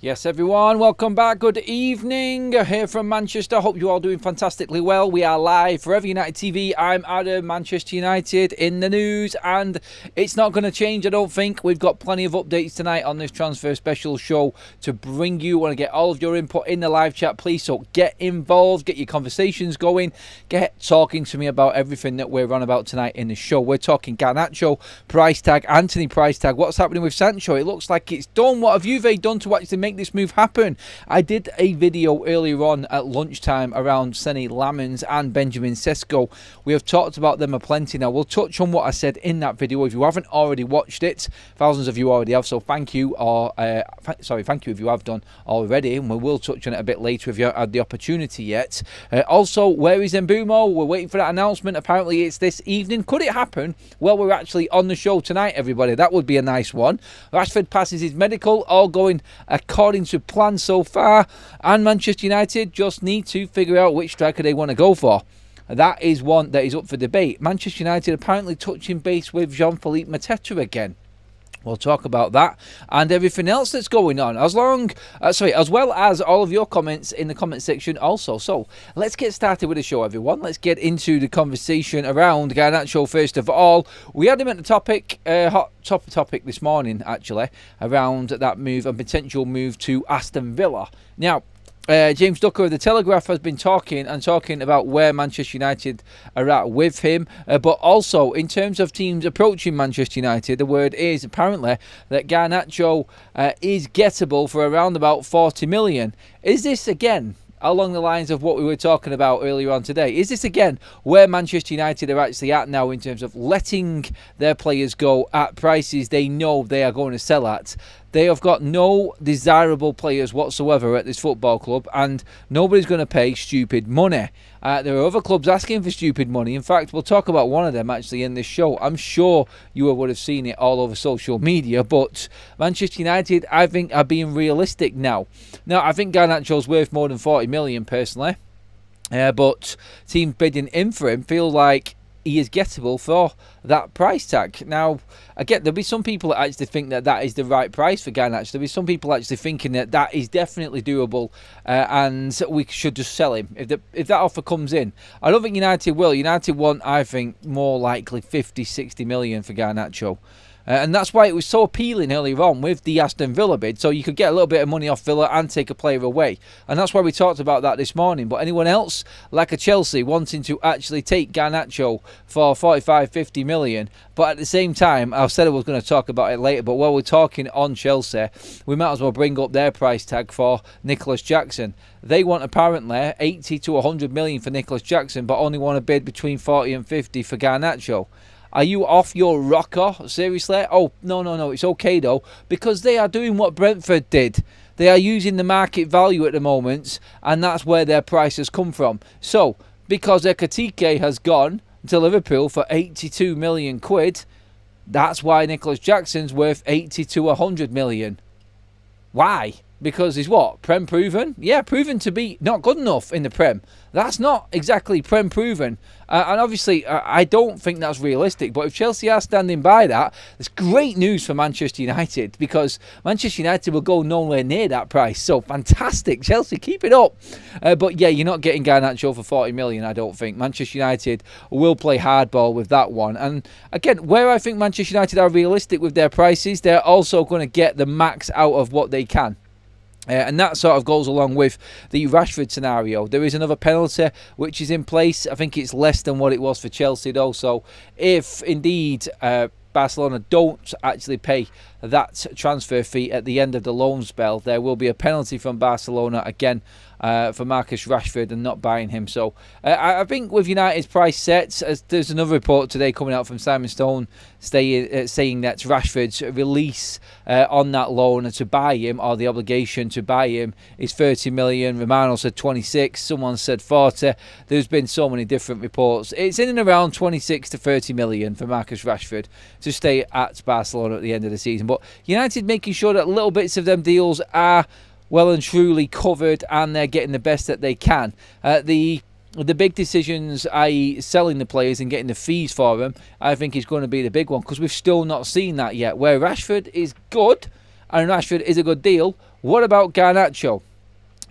Yes, everyone, welcome back. Good evening. Here from Manchester. Hope you're all doing fantastically well. We are live Forever United TV. I'm Adam, Manchester United in the news, and it's not going to change, I don't think. We've got plenty of updates tonight on this transfer special show to bring you. I want to get all of your input in the live chat, please. So get involved, get your conversations going, get talking to me about everything that we're on about tonight in the show. We're talking Garnacho, price tag, Antony price tag. What's happening with Sancho? It looks like it's done. What have Juve done to actually make this move happen? I did a video earlier on at lunchtime around Senny Lamens and Benjamin Sesko. We have talked about them aplenty now. We'll touch on what I said in that video. If you haven't already watched it, thousands of you already have, so thank you, or thank you if you have done already, and we will touch on it a bit later if you haven't had the opportunity yet. Also, where is Mbumo? We're waiting for that announcement. Apparently it's this evening. Could it happen? Well, we're actually on the show tonight, everybody. That would be a nice one. Rashford passes his medical, all going according to plan so far, and Manchester United just need to figure out which striker they want to go for. That is one that is up for debate. Manchester United apparently touching base with Jean-Philippe Mateta again. We'll talk about that and everything else that's going on, as well as all of your comments in the comment section also. So let's get started with the show, everyone. Let's get into the conversation around Garnacho first of all. We had him at the hot topic this morning, actually, around that move, a potential move to Aston Villa. Now, James Ducker of The Telegraph has been talking about where Manchester United are at with him, but also in terms of teams approaching Manchester United, the word is apparently that Garnacho is gettable for around about 40 million. Is this again along the lines of what we were talking about earlier on today? Is this again where Manchester United are actually at now in terms of letting their players go at prices they know they are going to sell at? They have got no desirable players whatsoever at this football club, and nobody's going to pay stupid money. There are other clubs asking for stupid money. In fact, we'll talk about one of them actually in this show. I'm sure you would have seen it all over social media, but Manchester United, I think, are being realistic now. Now, I think Garnacho's worth more than 40 million personally, but teams bidding in for him feel like he is gettable for that price tag. Now, again, there'll be some people that actually think that that is the right price for Garnacho. There'll be some people actually thinking that that is definitely doable and we should just sell him if that offer comes in. I don't think United will. United want, I think, more likely 50, 60 million for Garnacho. And that's why it was so appealing earlier on with the Aston Villa bid. So you could get a little bit of money off Villa and take a player away. And that's why we talked about that this morning. But anyone else, like a Chelsea, wanting to actually take Garnacho for 45, 50 million. But at the same time, I said I was going to talk about it later. But while we're talking on Chelsea, we might as well bring up their price tag for Nicholas Jackson. They want apparently 80 to 100 million for Nicholas Jackson, but only want to bid between 40 and 50 for Garnacho. Are you off your rocker? Seriously? Oh, no. It's okay, though, because they are doing what Brentford did. They are using the market value at the moment, and that's where their prices come from. So, because Ekatike has gone to Liverpool for 82 million quid, that's why Nicholas Jackson's worth 80 to 100 million. Why? Because he's what? Prem proven? Yeah, proven to be not good enough in the Prem. That's not exactly Prem proven. And obviously, I don't think that's realistic. But if Chelsea are standing by that, it's great news for Manchester United, because Manchester United will go nowhere near that price. So, fantastic. Chelsea, keep it up. But yeah, you're not getting Garnacho for 40 million, I don't think. Manchester United will play hardball with that one. And again, where I think Manchester United are realistic with their prices, they're also going to get the max out of what they can. And that sort of goes along with the Rashford scenario. There is another penalty which is in place. I think it's less than what it was for Chelsea, though. So if indeed Barcelona don't actually pay that transfer fee at the end of the loan spell, there will be a penalty from Barcelona again for Marcus Rashford and not buying him. So I think with United's price sets, there's another report today coming out from Simon Stone saying that Rashford's release on that loan to buy him, or the obligation to buy him, is 30 million. Romano said 26, someone said 40. There's been so many different reports. It's in and around 26 to 30 million for Marcus Rashford to stay at Barcelona at the end of the season. But United making sure that little bits of them deals are well and truly covered, and they're getting the best that they can. The big decisions, i.e. selling the players and getting the fees for them, I think is going to be the big one, because we've still not seen that yet. Where Rashford is good, and Rashford is a good deal, What about Garnacho?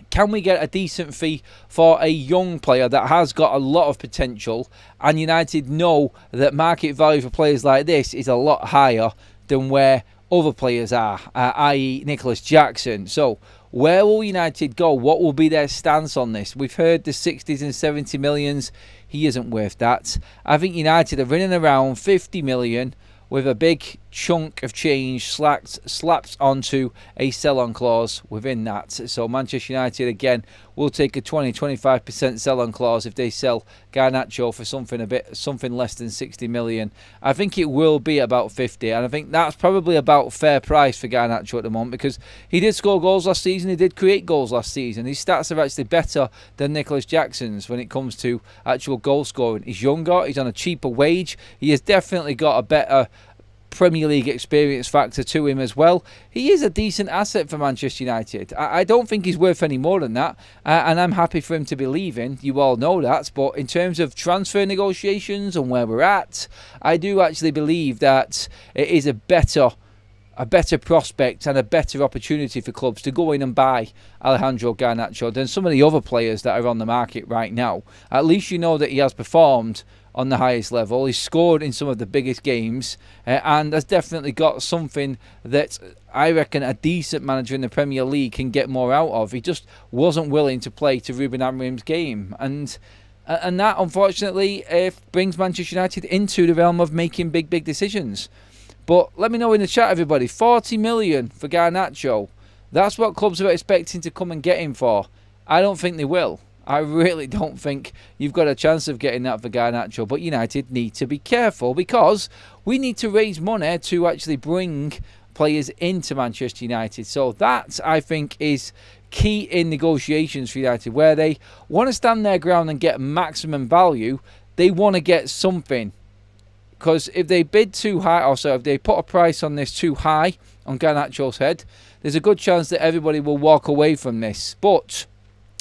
Can we get a decent fee for a young player that has got a lot of potential, and United know that market value for players like this is a lot higher than where other players are, i.e. Nicholas Jackson? So where will United go? What will be their stance on this? We've heard the 60s and 70 millions. He isn't worth that. I think United are running around 50 million with a big chunk of change slapped onto a sell-on clause within that. So Manchester United, again, will take a 20-25% sell-on clause if they sell Garnacho for something less than 60 million. I think it will be about 50, and I think that's probably about fair price for Garnacho at the moment, because he did score goals last season, he did create goals last season. His stats are actually better than Nicholas Jackson's when it comes to actual goal scoring. He's younger, he's on a cheaper wage, he has definitely got a better Premier League experience factor to him as well. He is a decent asset for Manchester United. I don't think he's worth any more than that, and I'm happy for him to be leaving. You all know that, but in terms of transfer negotiations and where we're at, I do actually believe that it is a better prospect and a better opportunity for clubs to go in and buy Alejandro Garnacho than some of the other players that are on the market right now. At least you know that he has performed on the highest level. He's scored in some of the biggest games, and has definitely got something that I reckon a decent manager in the Premier League can get more out of. He just wasn't willing to play to Ruben Amorim's game, and that unfortunately brings Manchester United into the realm of making big decisions. But let me know in the chat, everybody. 40 million for Garnacho. That's what clubs are expecting to come and get him for. I don't think they will. I really don't think you've got a chance of getting that for Garnacho. But United need to be careful, because we need to raise money to actually bring players into Manchester United. So that, I think, is key in negotiations for United, where they want to stand their ground and get maximum value. They want to get something. Because if they bid too high, or so if they put a price on this too high on Garnacho's head, there's a good chance that everybody will walk away from this. But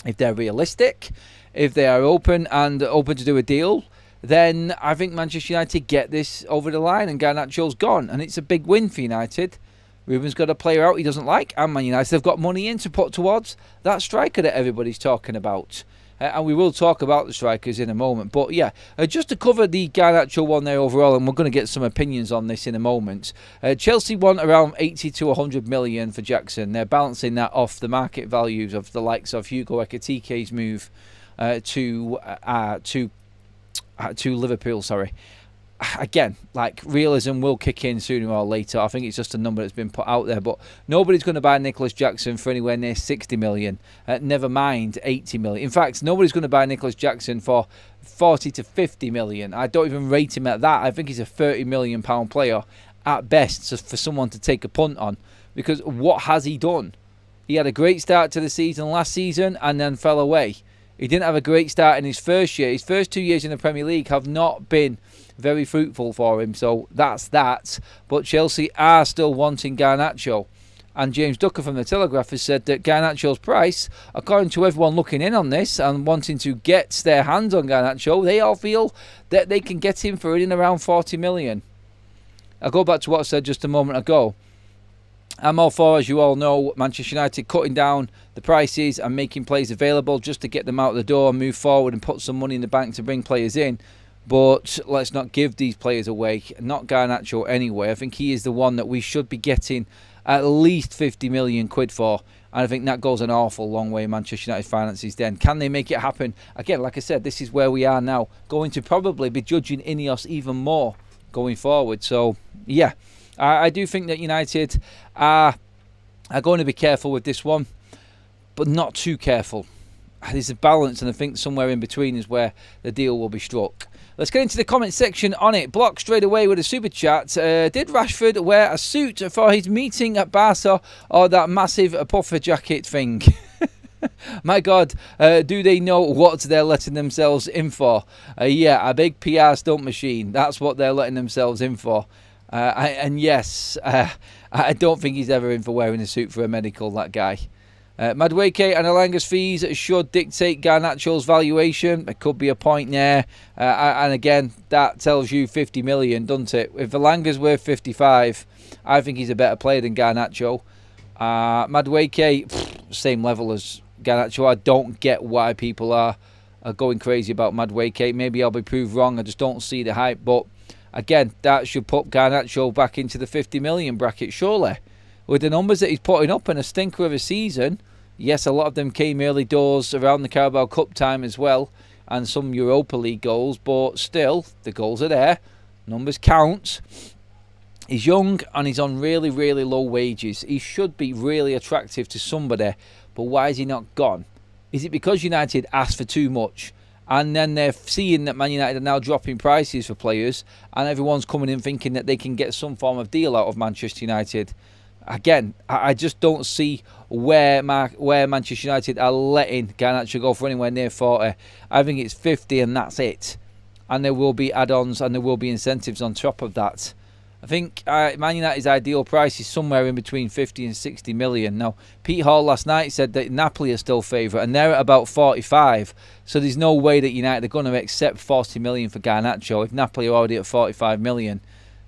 if they're realistic, if they are open to do a deal, then I think Manchester United get this over the line and Garnacho's gone. And it's a big win for United. Ruben's got a player out he doesn't like, and Man United have got money in to put towards that striker that everybody's talking about. And we will talk about the strikers in a moment. But yeah, just to cover the Garnacho one there overall, and we're going to get some opinions on this in a moment. Chelsea want around 80 to 100 million for Jackson. They're balancing that off the market values of the likes of Hugo Ekitike's move to Liverpool. Sorry. Again, like, realism will kick in sooner or later. I think it's just a number that's been put out there, but nobody's going to buy Nicholas Jackson for anywhere near 60 million, never mind 80 million. In fact, nobody's going to buy Nicholas Jackson for 40 to 50 million. I don't even rate him at that. I think he's a 30 million pound player at best, just for someone to take a punt on, because what has he done? He had a great start to the season last season and then fell away. He didn't have a great start in his first year. His first 2 years in the Premier League have not been very fruitful for him, so that's that. But Chelsea are still wanting Garnacho. And James Ducker from The Telegraph has said that Garnacho's price, according to everyone looking in on this and wanting to get their hands on Garnacho, they all feel that they can get him for in around 40 million. I'll go back to what I said just a moment ago. I'm all for, as you all know, Manchester United cutting down the prices and making players available just to get them out the door and move forward and put some money in the bank to bring players in. But let's not give these players away. Not Garnacho anyway. I think he is the one that we should be getting at least 50 million quid for. And I think that goes an awful long way in Manchester United finances then. Can they make it happen? Again, like I said, this is where we are now. Going to probably be judging Ineos even more going forward. So, yeah. I do think that United are going to be careful with this one, but not too careful. There's a balance, and I think somewhere in between is where the deal will be struck. Let's get into the comment section on it. Block straight away with a super chat. Did Rashford wear a suit for his meeting at Barca, or that massive puffer jacket thing? My God, do they know what they're letting themselves in for? Yeah, a big PR stunt machine. That's what they're letting themselves in for. And yes, I don't think he's ever in for wearing a suit for a medical, that guy. Madueke and Elanga's fees should dictate Garnacho's valuation. There could be a point there. And again, that tells you 50 million, doesn't it? If Elanga's worth 55, I think he's a better player than Garnacho. Madueke, same level as Garnacho. I don't get why people are going crazy about Madueke. Maybe I'll be proved wrong. I just don't see the hype. But again, that should put Garnacho back into the 50 million bracket, surely. With the numbers that he's putting up and a stinker of a season. Yes, a lot of them came early doors around the Carabao Cup time as well. And some Europa League goals. But still, the goals are there. Numbers count. He's young and he's on really, really low wages. He should be really attractive to somebody. But why is he not gone? Is it because United asked for too much? And then they're seeing that Man United are now dropping prices for players. And everyone's coming in thinking that they can get some form of deal out of Manchester United. Again, I just don't see where Manchester United are letting Garnacho go for anywhere near 40. I think it's 50 and that's it. And there will be add-ons and there will be incentives on top of that. I think Man United's ideal price is somewhere in between 50 and 60 million. Now, Pete Hall last night said that Napoli are still favourite and they're at about 45. So there's no way that United are going to accept 40 million for Garnacho if Napoli are already at 45 million.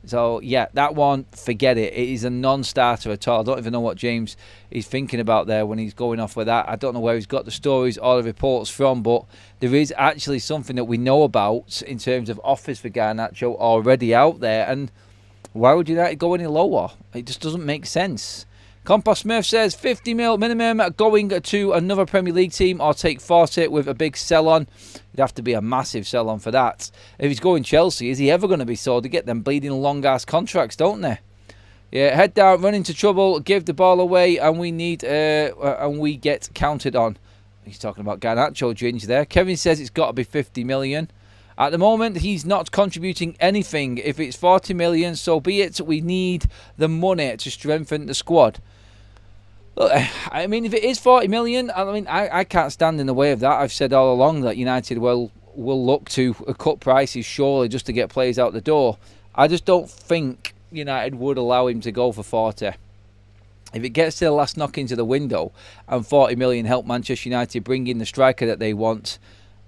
So, yeah, that one, forget it. It is a non-starter at all. I don't even know what James is thinking about there when he's going off with that. I don't know where he's got the stories or the reports from, but there is actually something that we know about in terms of offers for Garnacho already out there. And why would United go any lower? It just doesn't make sense. Compost Smith says 50 mil minimum going to another Premier League team or take 40 with a big sell-on. It'd have to be a massive sell-on for that. If he's going Chelsea, is he ever going to be sold? They get them bleeding long-ass contracts, don't they? Yeah, head down, run into trouble, give the ball away, and we need and we get counted on. He's talking about Garnacho, Ginge there. Kevin says it's got to be 50 million. At the moment, he's not contributing anything. If it's 40 million, so be it. We need the money to strengthen the squad. Look, I mean, if it is 40 million, I mean, I can't stand in the way of that. I've said all along that United will look to cut prices surely just to get players out the door. I just don't think United would allow him to go for 40. If it gets to the last knock into the window and 40 million help Manchester United bring in the striker that they want,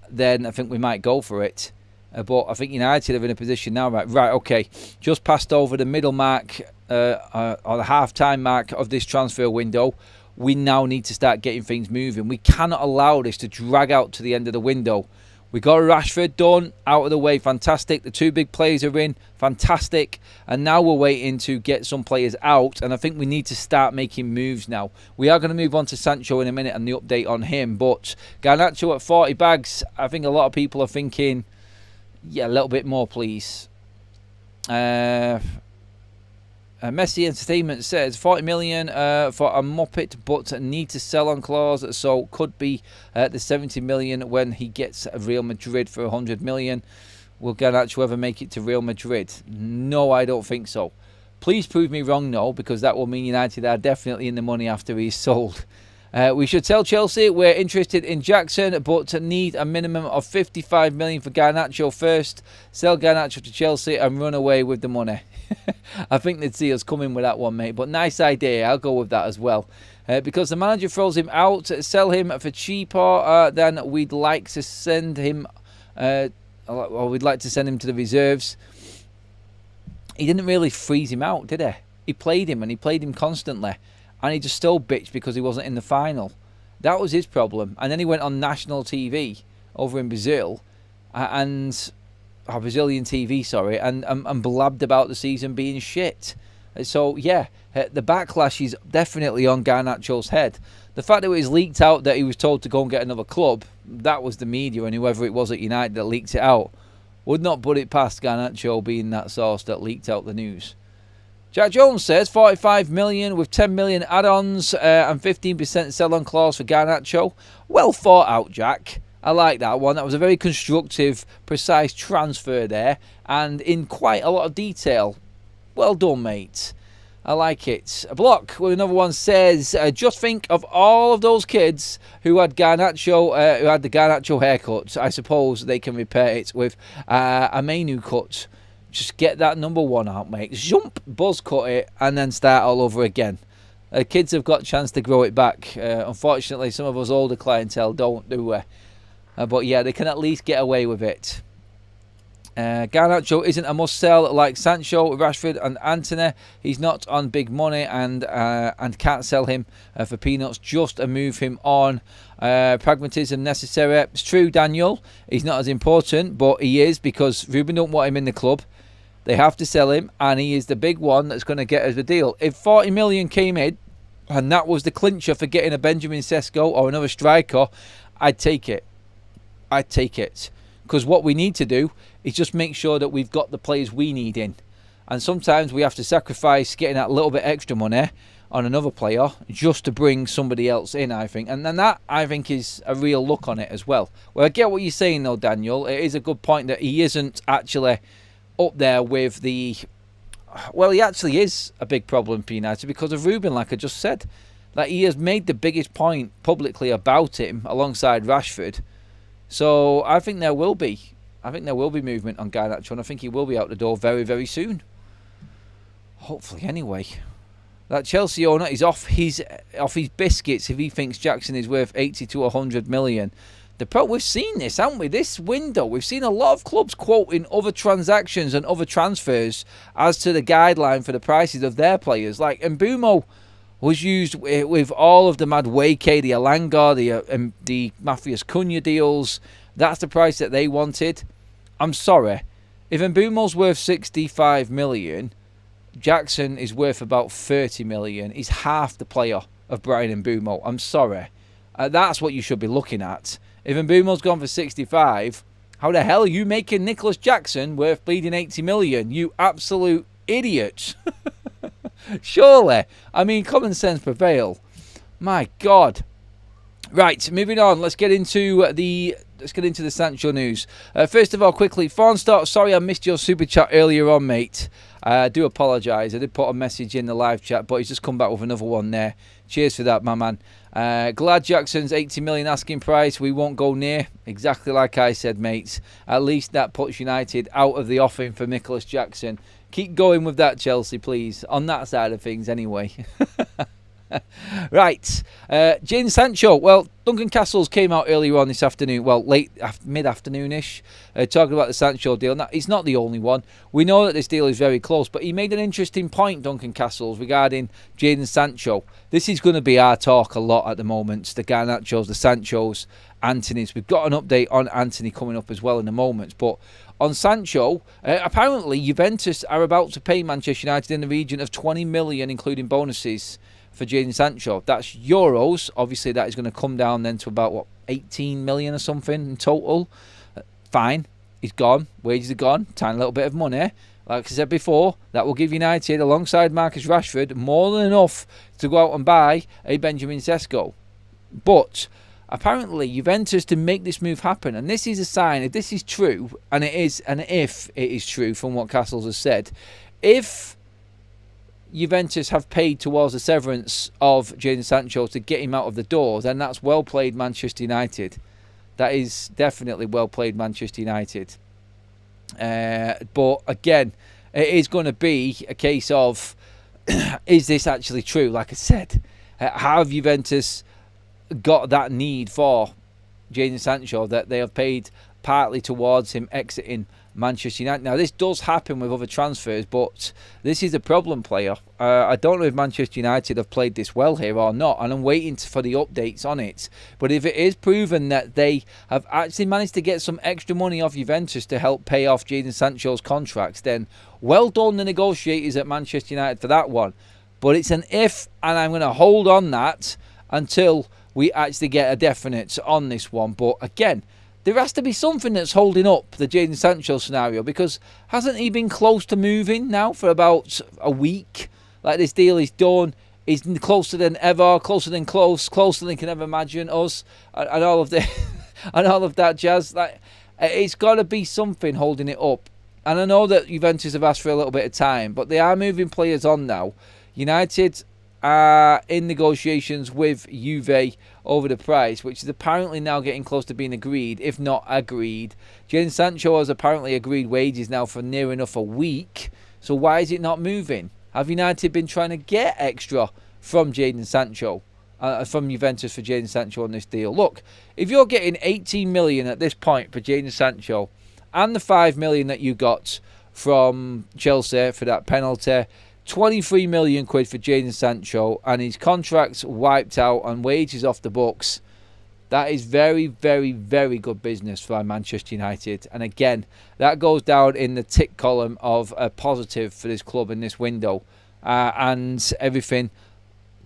then I think we might go for it. But I think United are in a position now, right, okay, just passed over the middle mark or the half-time mark of this transfer window. We now need to start getting things moving. We cannot allow this to drag out to the end of the window. We got Rashford done, out of the way, fantastic. The two big players are in, fantastic. And now we're waiting to get some players out. And I think we need to start making moves now. We are going to move on to Sancho in a minute and the update on him. But Garnacho at 40 bags, I think a lot of people are thinking, yeah, a little bit more, please. Messi Entertainment says 40 million for a Muppet, but need to sell on clause, so could be the 70 million when he gets Real Madrid for 100 million. Will Garnacho ever make it to Real Madrid? No, I don't think so. Please prove me wrong, no, because that will mean United are definitely in the money after he's sold. We should tell Chelsea we're interested in Jackson, but need a minimum of 55 million for Garnacho first. Sell Garnacho to Chelsea and run away with the money. I think they'd see us coming with that one, mate. But nice idea. I'll go with that as well. Because the manager throws him out, sell him for cheaper than we'd like to send him. Or we'd like to send him to the reserves. He didn't really freeze him out, did he? He played him and he played him constantly. And he just still bitched because he wasn't in the final. That was his problem. And then he went on national TV over in Brazil. Brazilian TV, sorry. And blabbed about the season being shit. So, yeah, the backlash is definitely on Garnacho's head. The fact that it was leaked out that he was told to go and get another club, that was the media and whoever it was at United that leaked it out. Would not put it past Garnacho being that source that leaked out the news. Jack Jones says 45 million with 10 million add-ons and 15% sell-on clause for Garnacho. Well thought out, Jack. I like that one. That was a very constructive, precise transfer there and in quite a lot of detail. Well done, mate. I like it. A block with another one says, just think of all of those kids who had Garnacho, who had the Garnacho haircut. I suppose they can repair it with a Menu cut. Just get that number one out, mate. Jump, buzz cut it, and then start all over again. Kids have got a chance to grow it back. Unfortunately, some of us older clientele don't, do we? But yeah, they can at least get away with it. Garnacho isn't a must-sell like Sancho, Rashford and Antony. He's not on big money and can't sell him for peanuts. Just move him on. Pragmatism necessary. It's true, Daniel. He's not as important, but he is, because Ruben don't want him in the club. They have to sell him, and he is the big one that's going to get us the deal. If 40 million came in, and that was the clincher for getting a Benjamin Sesko or another striker, I'd take it. I'd take it. Because what we need to do is just make sure that we've got the players we need in. And sometimes we have to sacrifice getting that little bit extra money on another player just to bring somebody else in, I think. And then that, I think, is a real look on it as well. Well, I get what you're saying, though, Daniel. It is a good point that he isn't actually up there with the... Well, he actually is a big problem for United because of Ruben, like I just said. Like, he has made the biggest point publicly about him alongside Rashford. So I think there will be. I think there will be movement on Garnacho, and I think he will be out the door very, very soon. Hopefully, anyway. That Chelsea owner is off his biscuits if he thinks Jackson is worth 80 to 100 million. We've seen this, haven't we? This window, we've seen a lot of clubs quoting other transactions and other transfers as to the guideline for the prices of their players. Like Mbumo was used with all of the Madueke, the Alanga, the Mafias Cunha deals. That's the price that they wanted. I'm sorry. If Mbumo's worth 65 million, Jackson is worth about 30 million. He's half the player of Brian Mbumo. I'm sorry. That's what you should be looking at. If Mbumo's gone for 65, how the hell are you making Nicholas Jackson worth bleeding 80 million? You absolute idiot. Surely. I mean, common sense prevail. My God. Right, moving on. Let's get into the Sancho news. First of all, quickly, Stott, sorry I missed your super chat earlier on, mate. I do apologise. I did put a message in the live chat, but he's just come back with another one there. Cheers for that, my man. Glad Jackson's 80 million asking price. We won't go near. Exactly like I said, mates. At least that puts United out of the offing for Nicholas Jackson. Keep going with that, Chelsea, please. On that side of things, anyway. Right. Jadon Sancho. Well, Duncan Castles came out earlier on this afternoon. Well, mid-afternoon-ish. Talking about the Sancho deal. Now, it's not the only one. We know that this deal is very close. But he made an interesting point, Duncan Castles, regarding Jadon Sancho. This is going to be our talk a lot at the moment. The Garnachos, the Sanchos, Antonys. We've got an update on Antony coming up as well in a moment. But on Sancho, apparently Juventus are about to pay Manchester United in the region of 20 million, including bonuses, for Jadon Sancho. That's euros. Obviously, that is going to come down then to about, what, 18 million or something in total. Fine. He's gone. Wages are gone. Tiny little bit of money. Like I said before, that will give United, alongside Marcus Rashford, more than enough to go out and buy a Benjamin Sesko. But apparently, Juventus, to make this move happen, and this is a sign, if this is true, and if it is true from what Castles has said, if Juventus have paid towards the severance of Jadon Sancho to get him out of the door, then that's well played Manchester United. That is definitely well played Manchester United. But again, it is going to be a case of, is this actually true? Like I said, have Juventus got that need for Jadon Sancho that they have paid partly towards him exiting Manchester United? Now, this does happen with other transfers, but this is a problem player. I don't know if Manchester United have played this well here or not, and I'm waiting for the updates on it. But if it is proven that they have actually managed to get some extra money off Juventus to help pay off Jadon Sancho's contracts, then well done the negotiators at Manchester United for that one. But it's an if, and I'm going to hold on that until we actually get a definite on this one. But again, there has to be something that's holding up the Jadon Sancho scenario, because hasn't he been close to moving now for about a week? Like, this deal is done. He's closer than ever, closer than closer than he can ever imagine us, and all of the and all of that jazz. Like, it's got to be something holding it up. And I know that Juventus have asked for a little bit of time, but they are moving players on now. United are in negotiations with Juve over the price, which is apparently now getting close to being agreed, if not agreed. Jadon Sancho has apparently agreed wages now for near enough a week. So why is it not moving? Have United been trying to get extra from Jadon Sancho, from Juventus for Jadon Sancho on this deal? Look, if you're getting 18 million at this point for Jadon Sancho, and the 5 million that you got from Chelsea for that penalty, 23 million quid for Jadon Sancho, and his contract's wiped out and wages off the books. That is very, very, very good business for Manchester United. And again, that goes down in the tick column of a positive for this club in this window. And everything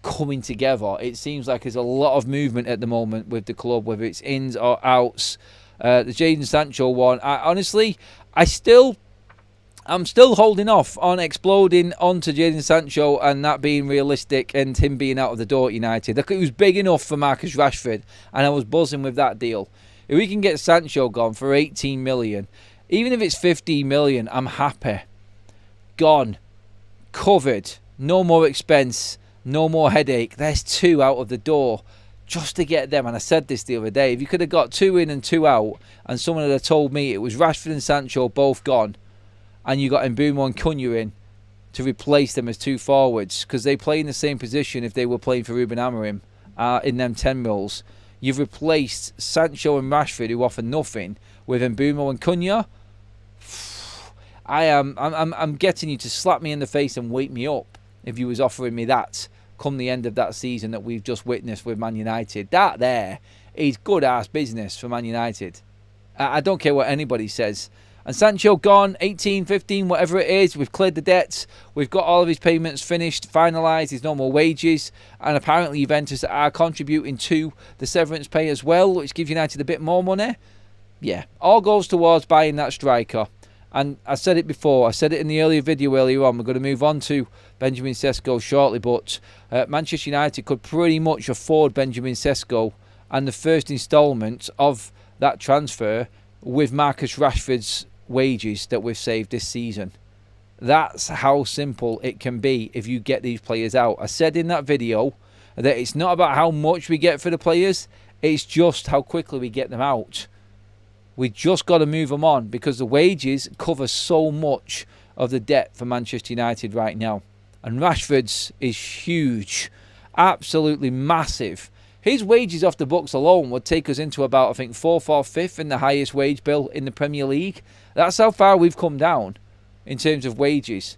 coming together. It seems like there's a lot of movement at the moment with the club, whether it's ins or outs. The Jadon Sancho one, I'm still holding off on exploding onto Jadon Sancho and that being realistic and him being out of the door at United. It was big enough for Marcus Rashford, and I was buzzing with that deal. If we can get Sancho gone for 18 million, even if it's 15 million, I'm happy. Gone. Covered. No more expense. No more headache. There's 2 out of the door just to get them. And I said this the other day. If you could have got 2 in and 2 out, and someone had told me it was Rashford and Sancho both gone, and you got Mbeumo and Cunha in to replace them as 2 forwards, because they play in the same position if they were playing for Ruben Amorim in them 10 mils. You've replaced Sancho and Rashford, who offer nothing, with Mbeumo and Cunha. I'm getting you to slap me in the face and wake me up if you was offering me that come the end of that season that we've just witnessed with Man United. That there is good-ass business for Man United. I don't care what anybody says. And Sancho gone, 18, 15, whatever it is. We've cleared the debts. We've got all of his payments finished, finalised. There's no more wages. And apparently Juventus are contributing to the severance pay as well, which gives United a bit more money. Yeah, all goes towards buying that striker. And I said it before. I said it in the earlier video earlier on. We're going to move on to Benjamin Sesko shortly. But Manchester United could pretty much afford Benjamin Sesko and the first instalment of that transfer with Marcus Rashford's wages that we've saved this season. That's how simple it can be if you get these players out. I said in that video that it's not about how much we get for the players, it's just how quickly we get them out. We just got to move them on, because the wages cover so much of the debt for Manchester United right now. And Rashford's is huge, absolutely massive. His wages off the books alone would take us into about, I think, 4th or 5th in the highest wage bill in the Premier League. That's how far we've come down in terms of wages.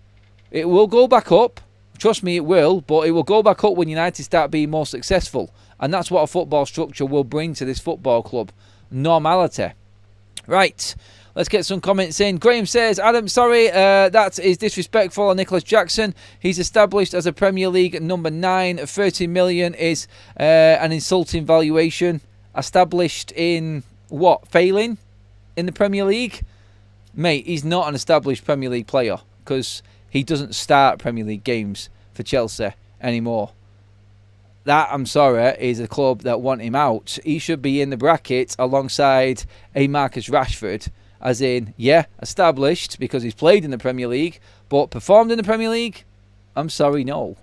It will go back up. Trust me, it will. But it will go back up when United start being more successful. And that's what a football structure will bring to this football club. Normality. Right. Let's get some comments in. Graham says, Adam, sorry, that is disrespectful on Nicholas Jackson. He's established as a Premier League number 9. 30 million is an insulting valuation. Established in what? Failing in the Premier League? Mate, he's not an established Premier League player, because he doesn't start Premier League games for Chelsea anymore. That, I'm sorry, is a club that want him out. He should be in the bracket alongside a Marcus Rashford. As in, yeah, established because he's played in the Premier League, but performed in the Premier League? I'm sorry, no.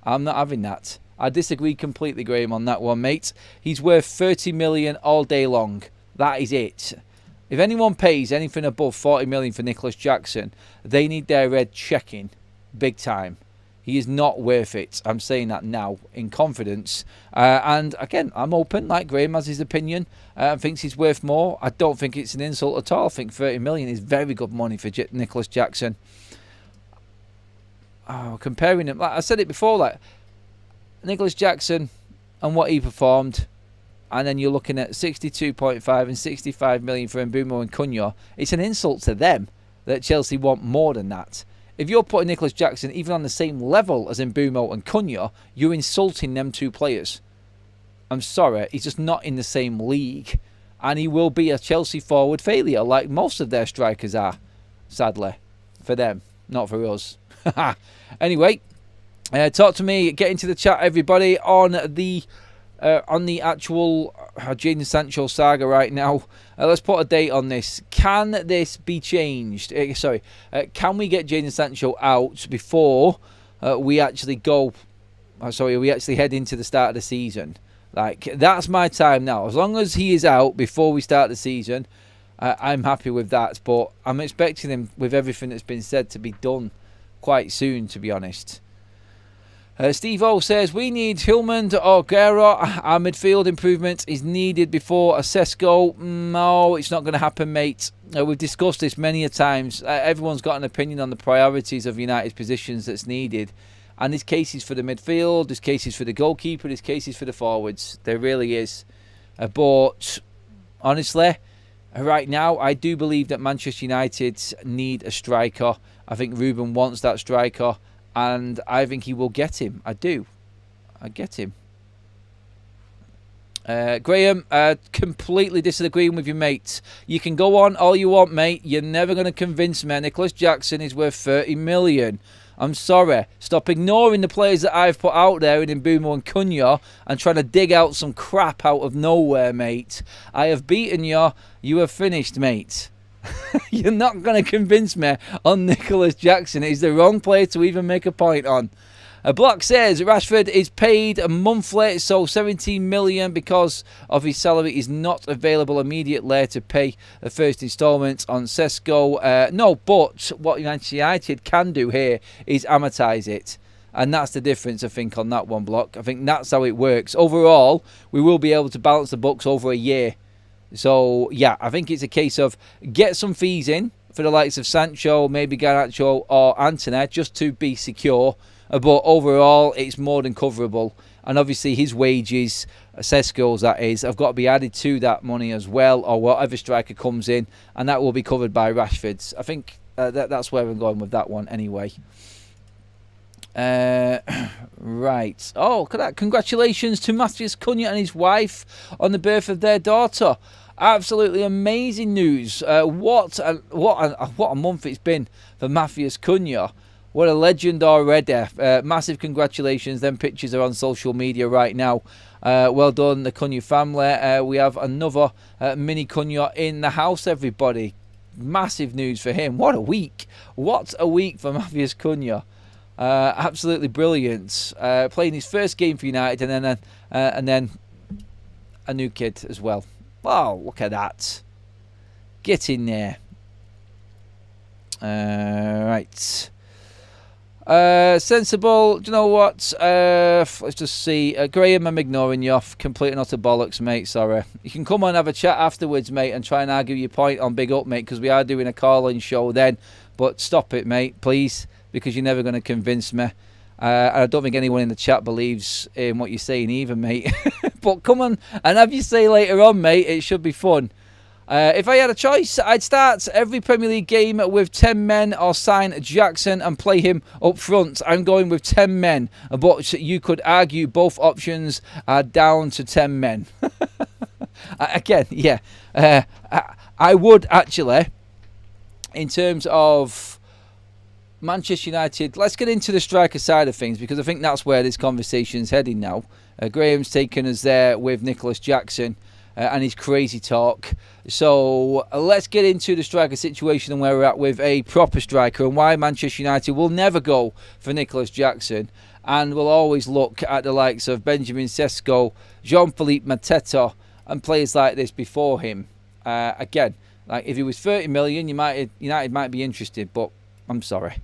I'm not having that. I disagree completely, Graham, on that one, mate. He's worth 30 million all day long. That is it. If anyone pays anything above 40 million for Nicholas Jackson, they need their head checking big time. He is not worth it. I'm saying that now in confidence. And again, I'm open, like Graham has his opinion. Thinks he's worth more. I don't think it's an insult at all. I think 30 million is very good money for Nicholas Jackson. Comparing him, like I said it before, like Nicholas Jackson and what he performed, and then you're looking at 62.5 and 65 million for Mbeumo and Cunha. It's an insult to them that Chelsea want more than that. If you're putting Nicholas Jackson even on the same level as Mbeumo and Cunha, you're insulting them 2 players. I'm sorry, he's just not in the same league. And he will be a Chelsea forward failure, like most of their strikers are, sadly. For them, not for us. Anyway, talk to me, get into the chat, everybody, on the actual Jadon Sancho saga right now. Let's put a date on this. Can this be changed? Can we get Jadon Sancho out before we actually go? We actually head into the start of the season. Like, that's my time now. As long as he is out before we start the season, I'm happy with that. But I'm expecting him, with everything that's been said, to be done quite soon, to be honest. Steve O says, we need Hillman or Guerra. Our midfield improvement is needed before a Sesko. No, it's not going to happen, mate. We've discussed this many a times. Everyone's got an opinion on the priorities of United's positions that's needed. And there's cases for the midfield, there's cases for the goalkeeper, there's cases for the forwards. There really is. But honestly, right now, I do believe that Manchester United need a striker. I think Ruben wants that striker. And I think he will get him. I do. I get him. Graham, completely disagreeing with you, mate. You can go on all you want, mate. You're never going to convince me Nicholas Jackson is worth 30 million. I'm sorry. Stop ignoring the players that I've put out there in Mbeumo and Cunha and trying to dig out some crap out of nowhere, mate. I have beaten you. You have finished, mate. You're not going to convince me on Nicholas Jackson. He's the wrong player to even make a point on. Block says Rashford is paid monthly, so 17 million because of his salary is not available immediately to pay the first instalment on Sesko. No, but what United can do here is amortise it. And that's the difference, I think, on that one, Block. I think that's how it works. Overall, we will be able to balance the books over a year. So, yeah, I think it's a case of get some fees in for the likes of Sancho, maybe Garnacho or Antony, just to be secure. But overall, it's more than coverable. And obviously, his wages, Sesko's that is, have got to be added to that money as well, or whatever striker comes in. And that will be covered by Rashford's. I think that's where I'm going with that one anyway. Right. Oh, look at that. Congratulations to Matheus Cunha and his wife on the birth of their daughter. Absolutely amazing news. What a month it's been for Matheus Cunha. What a legend already. Massive congratulations. Them pictures are on social media right now. Well done, the Cunha family. We have another mini Cunha in the house, everybody. Massive news for him. What a week. What a week for Matheus Cunha. Absolutely brilliant. Playing his first game for United and then a new kid as well. Wow, look at that. Get in there. Right. Sensible. Do you know what? Let's just see. Graham, I'm ignoring you. Complete and utter bollocks, mate. Sorry. You can come on and have a chat afterwards, mate, and try and argue your point on Big Up, mate, because we are doing a call-in show then. But stop it, mate, please, because you're never going to convince me. I don't think anyone in the chat believes in what you're saying either, mate. But come on and have your say later on, mate. It should be fun. If I had a choice, I'd start every Premier League game with 10 men or sign Jackson and play him up front. I'm going with 10 men, but you could argue both options are down to 10 men. Again, yeah. I would actually, in terms of Manchester United, let's get into the striker side of things, because I think that's where this conversation is heading now. Graham's taken us there with Nicholas Jackson and his crazy talk. So let's get into the striker situation and where we're at with a proper striker, and why Manchester United will never go for Nicholas Jackson and will always look at the likes of Benjamin Sesko, Jean-Philippe Mateta and players like this before him. Again, like if he was 30 million, United might be interested, but I'm sorry,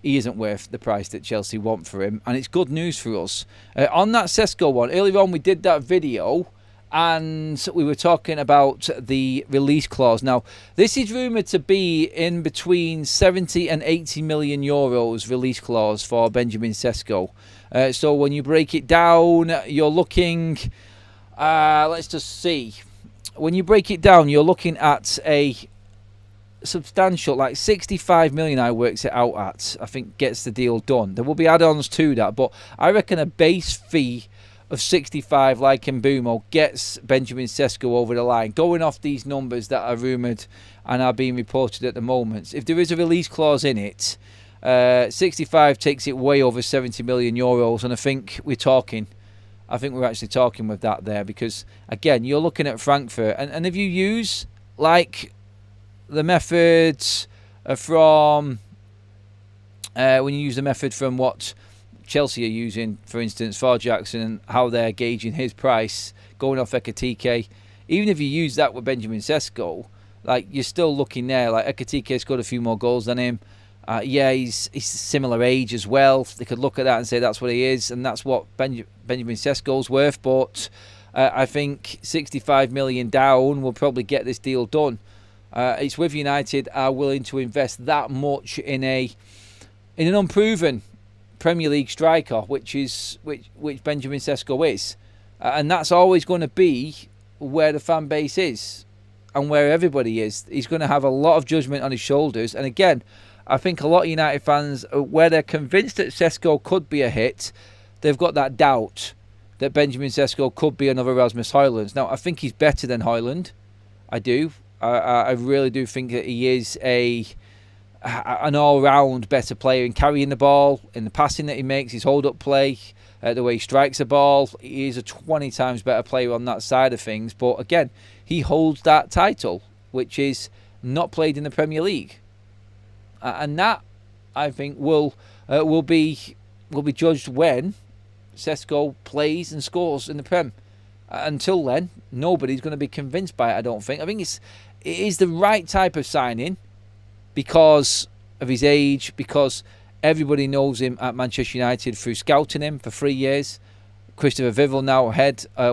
he isn't worth the price that Chelsea want for him, and it's good news for us. On that Sesko one, earlier on we did that video, and we were talking about the release clause. Now, this is rumoured to be in between 70 and 80 million euros release clause for Benjamin Sesko. So when you break it down, you're looking, let's just see. When you break it down, you're looking at a substantial, like 65 million I works it out at, I think gets the deal done. There will be add-ons to that, but I reckon a base fee of 65 like Mbeumo gets Benjamin Sesko over the line, going off these numbers that are rumoured and are being reported at the moment. If there is a release clause in it, 65 takes it way over 70 million euros, and I think we're actually talking with that there, because again, you're looking at Frankfurt, and if you use like the methods from when you use the method from what Chelsea are using, for instance, for Jackson, and how they're gauging his price, going off Ekitike, even if you use that with Benjamin Sesko, like you're still looking there, like Ekitike scored a few more goals than him, Yeah, he's similar age as well. They could look at that and say that's what he is, and that's what Benjamin Sesko's worth. But I think 65 million down will probably get this deal done. It's with United are willing to invest that much in an unproven Premier League striker, which Benjamin Sesko is, and that's always going to be where the fan base is and where everybody is. He's going to have a lot of judgment on his shoulders, and again, I think a lot of United fans, where they're convinced that Sesko could be a hit, they've got that doubt that Benjamin Sesko could be another Rasmus Højlund. Now, I think he's better than Højlund. I do. I really do think that he is an all-round better player in carrying the ball, in the passing that he makes, his hold-up play, the way he strikes the ball. He is a 20 times better player on that side of things. But again, he holds that title, which is not played in the Premier League. And that, I think, will be judged when Sesko plays and scores in the Prem. Until then, nobody's going to be convinced by it, I don't think. I think it is the right type of signing because of his age, because everybody knows him at Manchester United through scouting him for 3 years. Christopher Vivel, now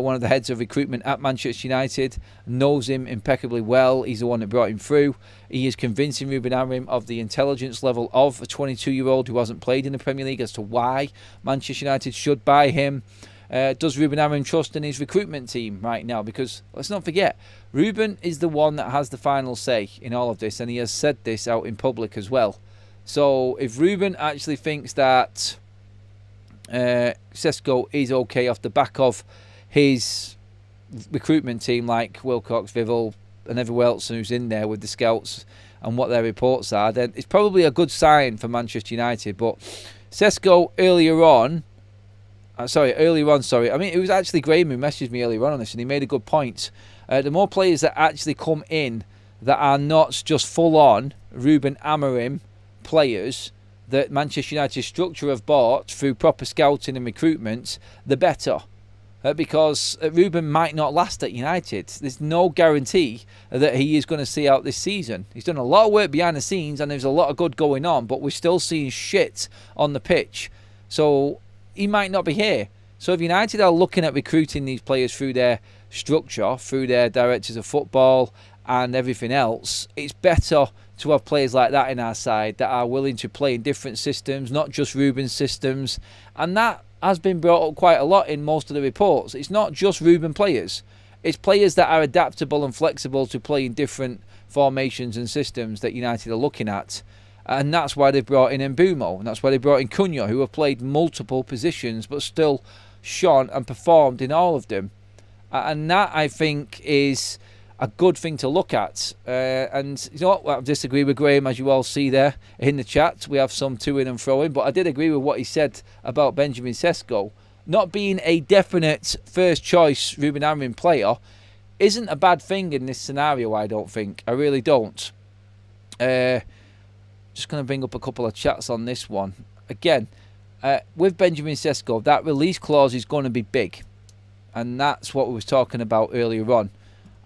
one of the heads of recruitment at Manchester United, knows him impeccably well. He's the one that brought him through. He is convincing Ruben Amorim of the intelligence level of a 22-year-old who hasn't played in the Premier League as to why Manchester United should buy him. Does Ruben Amorim trust in his recruitment team right now? Because let's not forget, Ruben is the one that has the final say in all of this, and he has said this out in public as well. So if Ruben actually thinks that Sesko is okay off the back of his recruitment team, like Wilcox, Vivel, and everyone else who's in there with the scouts and what their reports are, then it's probably a good sign for Manchester United. But Sesko earlier on, I mean, it was actually Graham who messaged me earlier on this, and he made a good point. The more players that actually come in that are not just full-on Ruben Amorim players that Manchester United structure have bought through proper scouting and recruitment, the better. Because Ruben might not last at United. There's no guarantee that he is going to see out this season. He's done a lot of work behind the scenes and there's a lot of good going on, but we're still seeing shit on the pitch. So he might not be here. So if United are looking at recruiting these players through their structure, through their directors of football and everything else, it's better to have players like that in our side that are willing to play in different systems, not just Ruben's systems. And that has been brought up quite a lot in most of the reports. It's not just Ruben players. It's players that are adaptable and flexible to play in different formations and systems that United are looking at. And that's why they've brought in Mbeumo, and that's why they brought in Cunha, who have played multiple positions but still shone and performed in all of them. And that, I think, is a good thing to look at. And you know what, I disagree with Graham, as you all see there in the chat. We have some to-in and fro-in, but I did agree with what he said about Benjamin Sesko. Not being a definite first-choice Ruben Amorim player isn't a bad thing in this scenario, I don't think. I really don't. Just going to bring up a couple of chats on this one. Again, with Benjamin Sesko, that release clause is going to be big. And that's what we was talking about earlier on.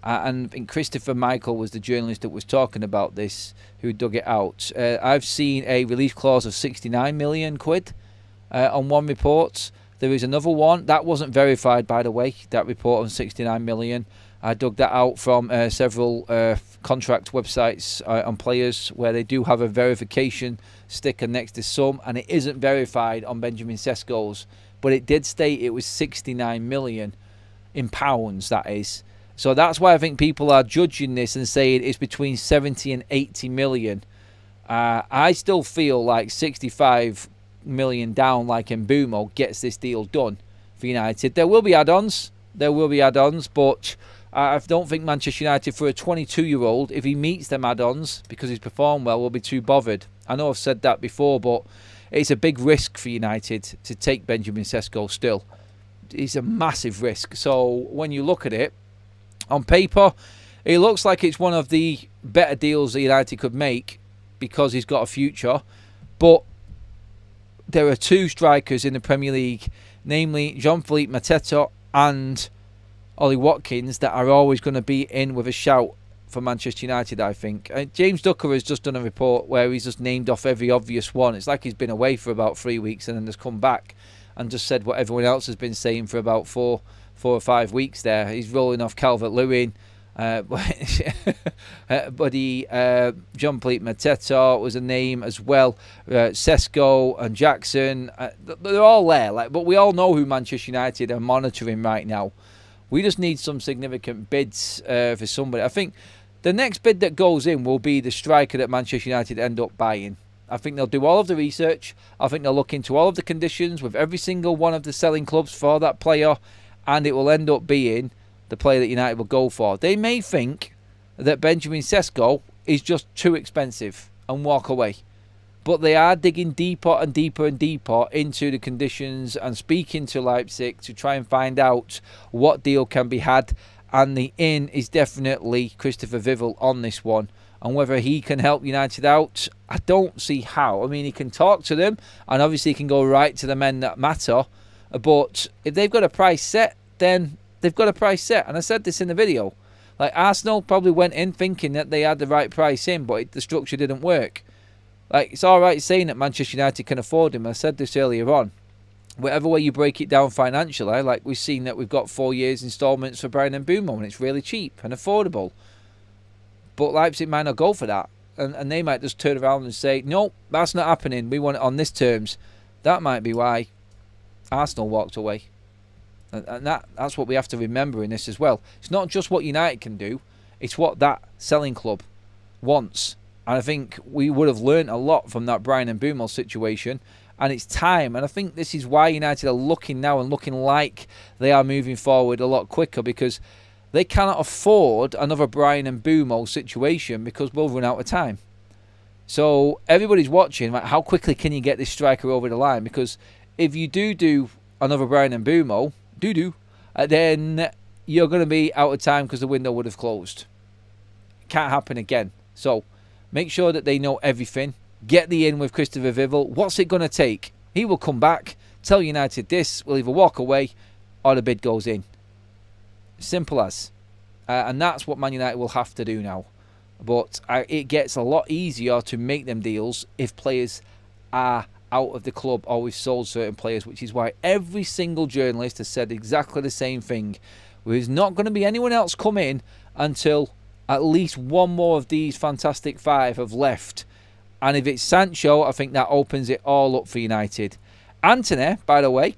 And I think Christopher Michael was the journalist that was talking about this, who dug it out. I've seen a release clause of 69 million quid on one report. There is another one. That wasn't verified, by the way, that report on 69 million. I dug that out from several contract websites on players where they do have a verification sticker next to some, and it isn't verified on Benjamin Sesko's, but it did state it was 69 million in pounds, that is. So that's why I think people are judging this and saying it's between 70 and 80 million. I still feel like 65 million down, like Mbeumo, gets this deal done for United. There will be add-ons. But I don't think Manchester United, for a 22-year-old, if he meets them add-ons because he's performed well, will be too bothered. I know I've said that before, but it's a big risk for United to take Benjamin Sesko still. It's a massive risk. So when you look at it, on paper, it looks like it's one of the better deals that United could make because he's got a future. But there are two strikers in the Premier League, namely Jean-Philippe Mateta and Ollie Watkins, that are always going to be in with a shout for Manchester United, I think. James Ducker has just done a report where he's just named off every obvious one. It's like he's been away for about 3 weeks and then has come back and just said what everyone else has been saying for about four or 5 weeks there. He's rolling off Calvert-Lewin, buddy, Jean-Philippe Mateta was a name as well, Sesko and Jackson. They're all there, but we all know who Manchester United are monitoring right now. We just need some significant bids for somebody. I think the next bid that goes in will be the striker that Manchester United end up buying. I think they'll do all of the research. I think they'll look into all of the conditions with every single one of the selling clubs for that player, and it will end up being the player that United will go for. They may think that Benjamin Sesko is just too expensive and walk away. But they are digging deeper and deeper and deeper into the conditions and speaking to Leipzig to try and find out what deal can be had. And the in is definitely Christopher Vivel on this one. And whether he can help United out, I don't see how. I mean, he can talk to them and obviously he can go right to the men that matter. But if they've got a price set, then they've got a price set. And I said this in the video. Like, Arsenal probably went in thinking that they had the right price in, but the structure didn't work. Like, it's all right saying that Manchester United can afford him. I said this earlier on. Whatever way you break it down financially, like we've seen that we've got 4 years instalments for Bryan Mbeumo and it's really cheap and affordable. But Leipzig might not go for that. And they might just turn around and say, no, that's not happening. We want it on this terms. That might be why Arsenal walked away. And that's what we have to remember in this as well. It's not just what United can do. It's what that selling club wants. And I think we would have learnt a lot from that Bryan Mbeumo situation. And it's time. And I think this is why United are looking now and looking like they are moving forward a lot quicker, because they cannot afford another Bryan Mbeumo situation because we'll run out of time. So everybody's watching, like, how quickly can you get this striker over the line? Because if you do another Bryan Mbeumo, then you're going to be out of time because the window would have closed. Can't happen again. So make sure that they know everything. Get the in with Christopher Vivel. What's it going to take? He will come back, tell United this, we'll either walk away or the bid goes in. Simple as. And that's what Man United will have to do now. But it gets a lot easier to make them deals if players are out of the club or we've sold certain players, which is why every single journalist has said exactly the same thing. There's not going to be anyone else come in until at least one more of these fantastic five have left. And if it's Sancho, I think that opens it all up for United. Antony, by the way,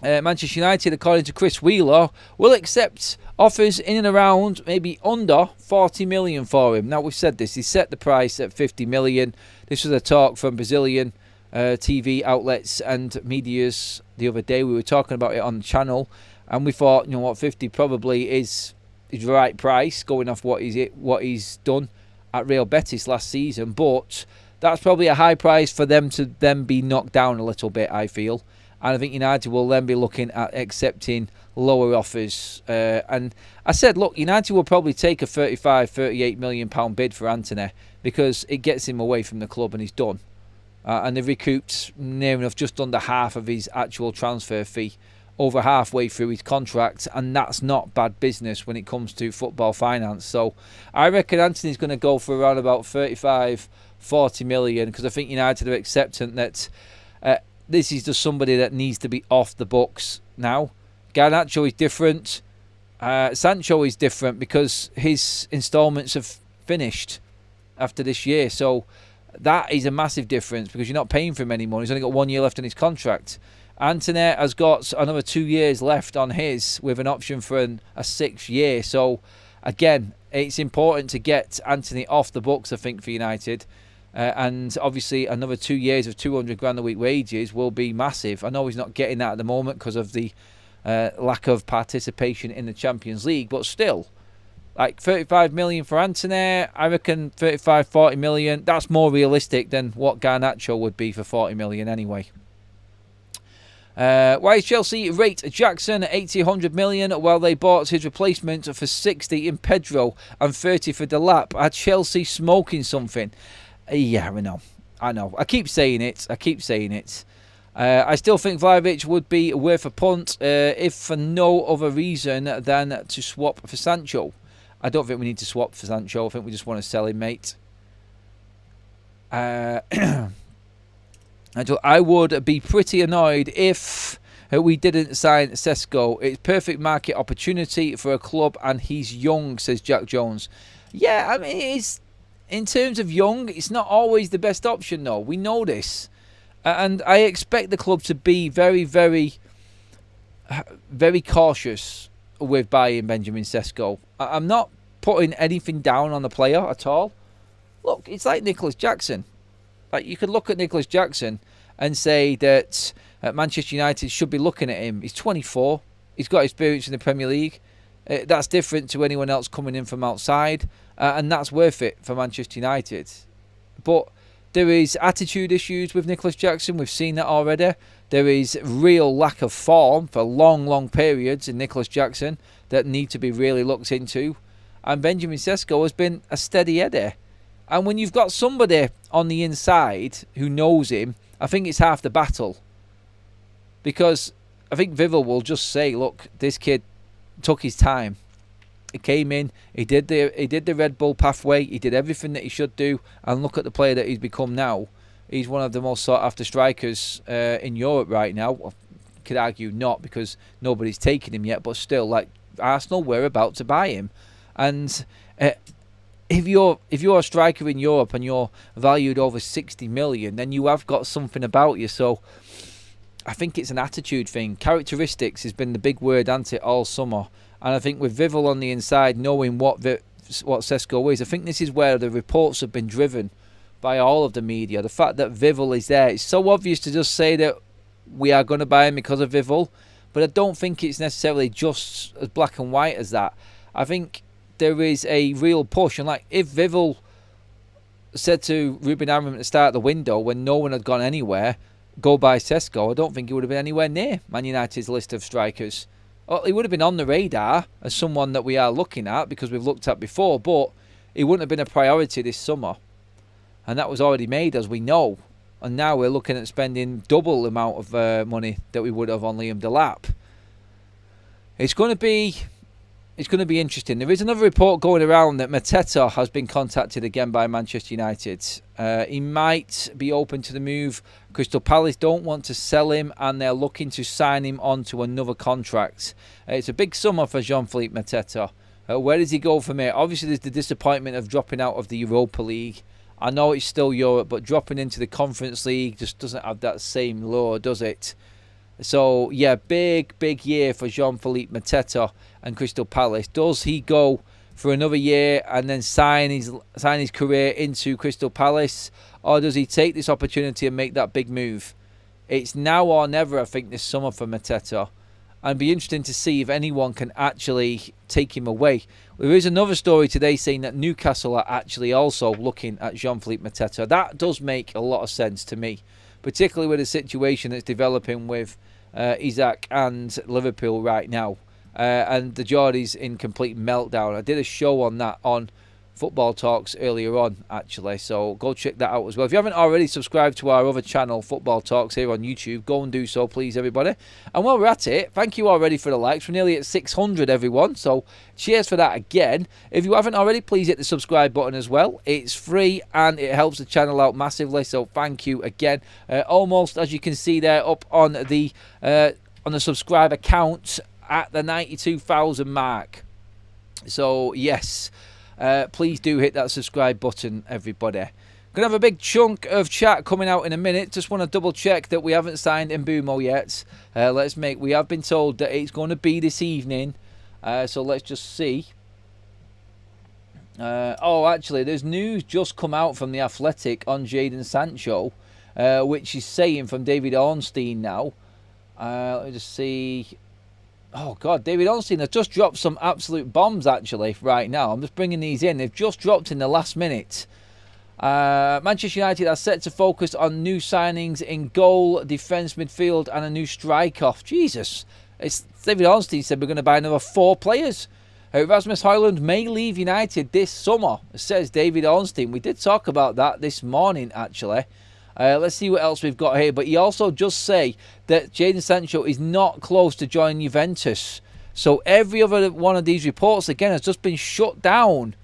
Manchester United, according to Chris Wheeler, will accept offers in and around maybe under 40 million for him. Now, we've said this. He set the price at 50 million. This was a talk from Brazilian TV outlets and medias the other day. We were talking about it on the channel, and we thought, you know what, 50 probably is the right price going off what he's done at Real Betis last season. But that's probably a high price for them to then be knocked down a little bit, I feel. And I think United will then be looking at accepting lower offers. And I said, look, United will probably take a 35, 38 million pound bid for Antony because it gets him away from the club and he's done. And they've recouped near enough just under half of his actual transfer fee over halfway through his contract. And that's not bad business when it comes to football finance. So I reckon Antony's going to go for around about 35, 40 million because I think United are accepting that this is just somebody that needs to be off the books now. Garnacho is different. Sancho is different because his instalments have finished after this year. So that is a massive difference because you're not paying for him anymore. He's only got 1 year left on his contract. Antony has got another 2 years left on his with an option for a 6th year. So again, it's important to get Antony off the books, I think, for United. And obviously another 2 years of 200 grand a week wages will be massive. I know he's not getting that at the moment because of the lack of participation in the Champions League, but still, like 35 million for Antony, I reckon 35, 40 million, that's more realistic than what Garnacho would be for 40 million anyway. Why is Chelsea rate Jackson at 80, 100 million while they bought his replacement for 60 in Pedro and 30 for Delap? Are Chelsea smoking something? Yeah, I know. I keep saying it. I still think Vlahovic would be worth a punt if for no other reason than to swap for Sancho. I don't think we need to swap for Sancho. I think we just want to sell him, mate. I would be pretty annoyed if we didn't sign Sesko. It's perfect market opportunity for a club, and he's young, says Jack Jones. Yeah, I mean, it's, in terms of young, it's not always the best option, though. We know this. And I expect the club to be very, very, very cautious with buying Benjamin Sesko. I'm not putting anything down on the player at all. Look, it's like Nicholas Jackson. Like, you could look at Nicholas Jackson and say that Manchester United should be looking at him. He's 24. He's got experience in the Premier League. That's different to anyone else coming in from outside. And that's worth it for Manchester United. But there is attitude issues with Nicholas Jackson. We've seen that already. There is real lack of form for long, long periods in Nicholas Jackson that need to be really looked into. And Benjamin Sesko has been a steady Eddie. And when you've got somebody on the inside who knows him, I think it's half the battle. Because I think Vivel will just say, look, this kid took his time. He came in, he did the Red Bull pathway, he did everything that he should do, and look at the player that he's become now. He's one of the most sought after strikers in Europe right now. Well, could argue not, because nobody's taken him yet, but still, like, Arsenal were about to buy him. And if you're a striker in Europe and you're valued over 60 million, then you have got something about you. So I think it's an attitude thing. Characteristics has been the big word, hasn't it, all summer. And I think with Vivel on the inside, knowing what Sesko is, I think this is where the reports have been driven by all of the media. The fact that Vivel is there, it's so obvious to just say that we are going to buy him because of Vivel, but I don't think it's necessarily just as black and white as that. I think there is a real push, and like if Vivel said to Ruben Amorim at the start of the window when no one had gone anywhere, go buy Sesko, I don't think he would have been anywhere near Man United's list of strikers. Well, he would have been on the radar as someone that we are looking at because we've looked at before, but he wouldn't have been a priority this summer. And that was already made, as we know. And now we're looking at spending double the amount of money that we would have on Liam Delap. It's going to be interesting. There is another report going around that Mateta has been contacted again by Manchester United. He might be open to the move. Crystal Palace don't want to sell him, and they're looking to sign him onto another contract. It's a big summer for Jean-Philippe Mateta. Where does he go from here? Obviously, there's the disappointment of dropping out of the Europa League. I know it's still Europe, but dropping into the Conference League just doesn't have that same lure, does it? So, yeah, big year for Jean-Philippe Mateta and Crystal Palace. Does he go for another year and then sign his career into Crystal Palace, or does he take this opportunity and make that big move? It's now or never, I think, this summer for Mateta. And it'd be interesting to see if anyone can actually take him away. There is another story today saying that Newcastle are actually also looking at Jean-Philippe Mateta. That does make a lot of sense to me, particularly with the situation that's developing with Isaac and Liverpool right now. And the Geordies in complete meltdown. I did a show on that on Football Talks earlier on, actually, so go check that out as well. If you haven't already subscribed to our other channel, Football Talks, here on YouTube, go and do so, please, everybody. And while we're at it, thank you already for the likes. We're nearly at 600, everyone, so cheers for that again. If you haven't already, please hit the subscribe button as well. It's free and it helps the channel out massively, so thank you again. Almost, as you can see there, up on the subscriber count at the 92,000 mark. So, yes, please do hit that subscribe button, everybody. Gonna have a big chunk of chat coming out in a minute. Just want to double check that we haven't signed Mbumo yet. We have been told that it's going to be this evening. So let's just see. Oh, actually, there's news just come out from The Athletic on Jadon Sancho, which is saying from David Ornstein now. Let me just see. Oh, God, David Ornstein has just dropped some absolute bombs, actually, right now. I'm just bringing these in. They've just dropped in the last minute. Manchester United are set to focus on new signings in goal, defence, midfield, and a new striker. Jesus. David Ornstein said we're going to buy another 4 players. Rasmus Højlund may leave United this summer, says David Ornstein. We did talk about that this morning, actually. Let's see what else we've got here. But he also just say that Jadon Sancho is not close to joining Juventus. So every other one of these reports, again, has just been shut down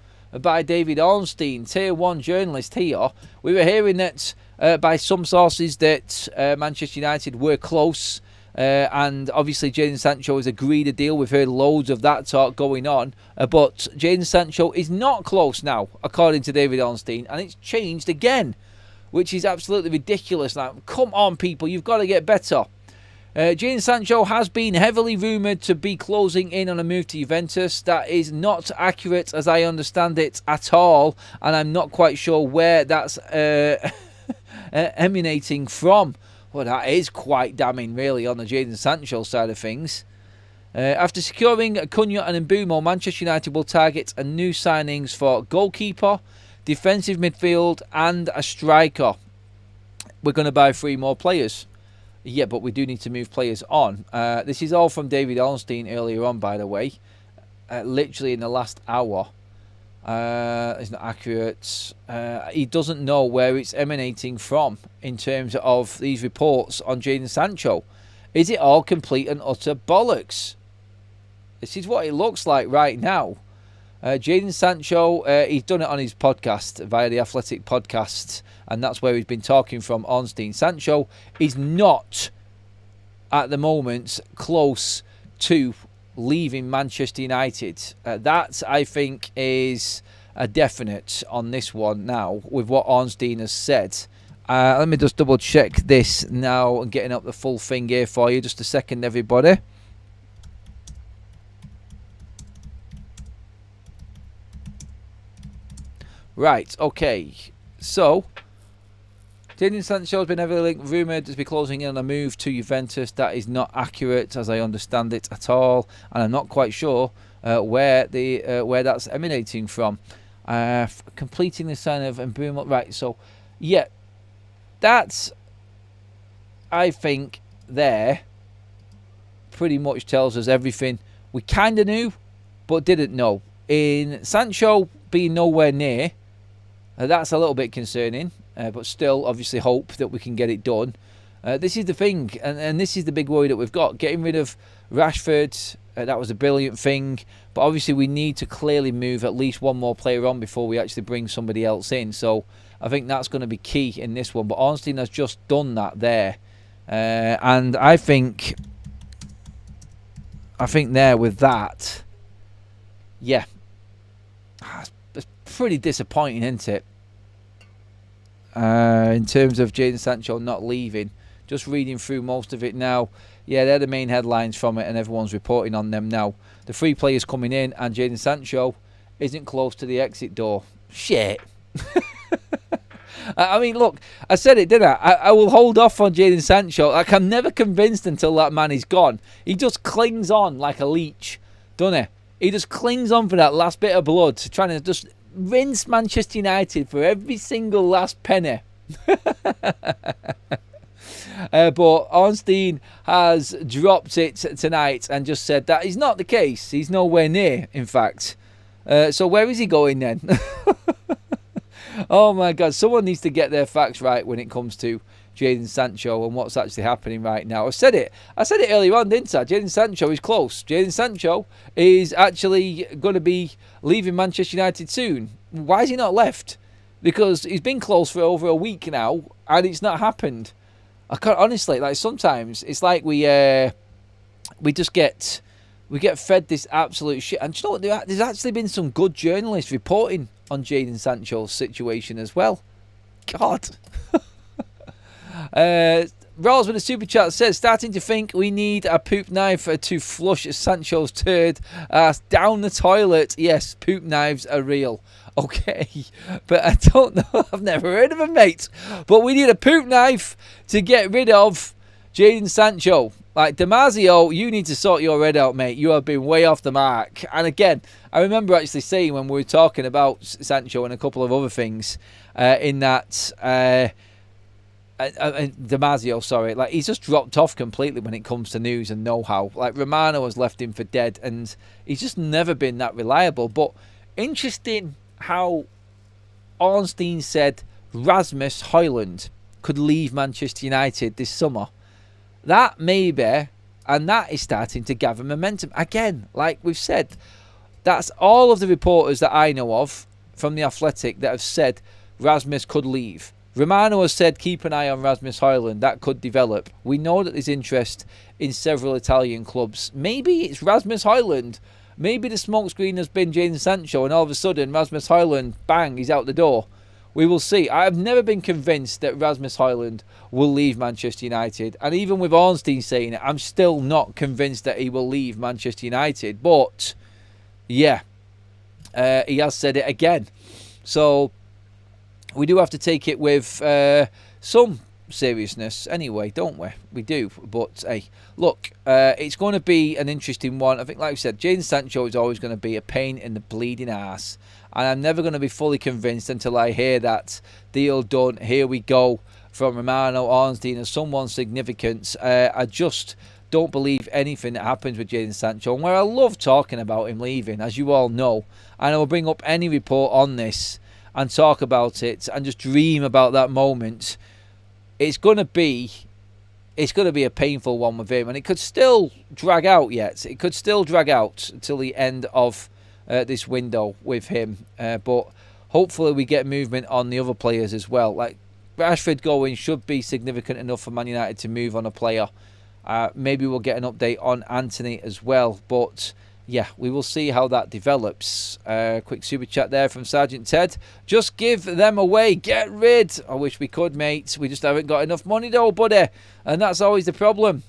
by David Ornstein, Tier 1 journalist here. We were hearing that by some sources that Manchester United were close, and obviously Jadon Sancho has agreed a deal. We've heard loads of that talk going on, but Jadon Sancho is not close now, according to David Ornstein, and it's changed again, which is absolutely ridiculous. Like, come on, people, you've got to get better. Jadon Sancho has been heavily rumoured to be closing in on a move to Juventus. That is not accurate, as I understand it, at all, and I'm not quite sure where that's emanating from. Well, that is quite damning, really, on the Jadon Sancho side of things. After securing Cunha and Mbeumo, Manchester United will target a new signings for goalkeeper, defensive midfield, and a striker. We're going to buy 3 more players. Yeah, but we do need to move players on. This is all from David Ornstein earlier on, by the way. Literally in the last hour. It's not accurate. He doesn't know where it's emanating from in terms of these reports on Jadon Sancho. Is it all complete and utter bollocks? This is what it looks like right now. Jadon Sancho, he's done it on his podcast, via the Athletic podcast, and that's where he's been talking from, Ornstein. Sancho is not, at the moment, close to leaving Manchester United. That, I think, is a definite on this one now, with what Ornstein has said. Let me just double check this now and getting up the full thing here for you. Just a second, everybody. Right, okay. So, Jadon Sancho has been heavily rumoured to be closing in on a move to Juventus. That is not accurate, as I understand it, at all, and I'm not quite sure where that's emanating from. Completing the sign of Mbeumo. Right, so, yeah, that's, I think, there pretty much tells us everything we kind of knew, but didn't know. In Sancho being nowhere near, that's a little bit concerning, but still, obviously, hope that we can get it done. This is the thing, and this is the big worry that we've got. Getting rid of Rashford, that was a brilliant thing, but obviously we need to clearly move at least one more player on before we actually bring somebody else in. So I think that's going to be key in this one. But Ornstein has just done that there, and I think there with that, yeah, it's pretty disappointing, isn't it? In terms of Jadon Sancho not leaving. Just reading through most of it now. Yeah, they're the main headlines from it, and everyone's reporting on them now. The 3 players coming in, and Jadon Sancho isn't close to the exit door. Shit. I mean, look, I said it, didn't I? I will hold off on Jadon Sancho. Like, I'm never convinced until that man is gone. He just clings on like a leech, doesn't he? He just clings on for that last bit of blood, trying to just rinse Manchester United for every single last penny. But Ornstein has dropped it tonight and just said that is not the case. He's nowhere near, in fact. So where is he going then? Oh my God, someone needs to get their facts right when it comes to Jadon Sancho and what's actually happening right now. I said it earlier on, didn't I? Jadon Sancho is close. Jadon Sancho is actually going to be leaving Manchester United soon. Why has he not left? Because he's been close for over a week now and it's not happened. I can't, honestly, like, sometimes it's like we just get fed this absolute shit. And do you know what? There's actually been some good journalists reporting on Jadon Sancho's situation as well. God. Rawls with a super chat says, starting to think we need a poop knife to flush Sancho's turd down the toilet. Yes, poop knives are real. Okay, but I don't know. I've never heard of them, mate. But we need a poop knife to get rid of Jadon Sancho. Like, Damasio, you need to sort your head out, mate. You have been way off the mark. And again, I remember actually saying when we were talking about Sancho and a couple of other things in that... Damasio, sorry, like, he's just dropped off completely when it comes to news and know-how. Like, Romano has left him for dead, and he's just never been that reliable. But interesting how Ornstein said Rasmus Højlund could leave Manchester United this summer. That maybe And that is starting to gather momentum. Again, like we've said, that's all of the reporters that I know of from The Athletic that have said Rasmus could leave. Romano has said keep an eye on Rasmus Højlund. That could develop. We know that there's interest in several Italian clubs. Maybe it's Rasmus Højlund. Maybe the smokescreen has been Jadon Sancho and all of a sudden Rasmus Højlund, bang, he's out the door. We will see. I have never been convinced that Rasmus Højlund will leave Manchester United. And even with Ornstein saying it, I'm still not convinced that he will leave Manchester United. But, yeah, he has said it again. So we do have to take it with some seriousness anyway, don't we? We do. But, hey, look, it's going to be an interesting one. I think, like I said, Jadon Sancho is always going to be a pain in the bleeding arse. And I'm never going to be fully convinced until I hear that deal done. Here we go from Romano, Ornstein, and someone significant. I just don't believe anything that happens with Jadon Sancho. And where I love talking about him leaving, as you all know, and I will bring up any report on this and talk about it and just dream about that moment. It's going to be a painful one with him, and it could still drag out yet. It could still drag out until the end of this window with him, but hopefully we get movement on the other players as well. Like Rashford going should be significant enough for Man United to move on a player. Maybe we'll get an update on Antony as well, but yeah, we will see how that develops. Quick super chat there from Sergeant Ted. Just give them away, get rid. I wish we could, mate. We just haven't got enough money though, buddy, and that's always the problem.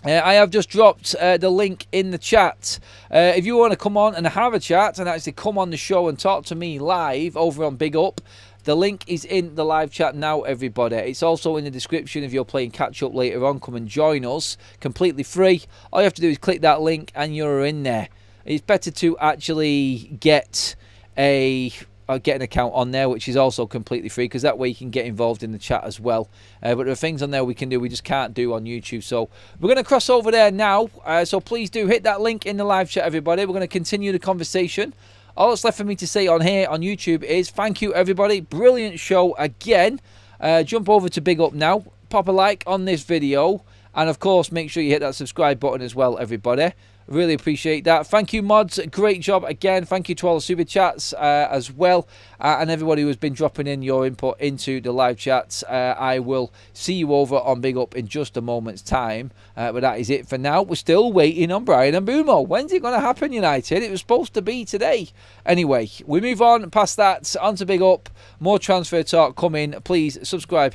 I have just dropped the link in the chat. If you want to come on and have a chat and actually come on the show and talk to me live over on Big Up, the link is in the live chat now, everybody. It's also in the description if you're playing catch up later on. Come and join us. Completely free. All you have to do is click that link and you're in there. It's better to actually get an account on there, which is also completely free, because that way you can get involved in the chat as well. But there are things on there we can do we just can't do on YouTube. So we're going to cross over there now. So please do hit that link in the live chat, everybody. We're going to continue the conversation. All that's left for me to say on here on YouTube is thank you, everybody. Brilliant show again. Jump over to Big Up now. Pop a like on this video. And, of course, make sure you hit that subscribe button as well, everybody. Really appreciate that. Thank you, mods. Great job again. Thank you to all the super chats as well. And everybody who's been dropping in your input into the live chats. I will see you over on Big Up in just a moment's time. But that is it for now. We're still waiting on Brian and Bumo. When's it going to happen, United? It was supposed to be today. Anyway, we move on past that. On to Big Up. More transfer talk coming. Please subscribe.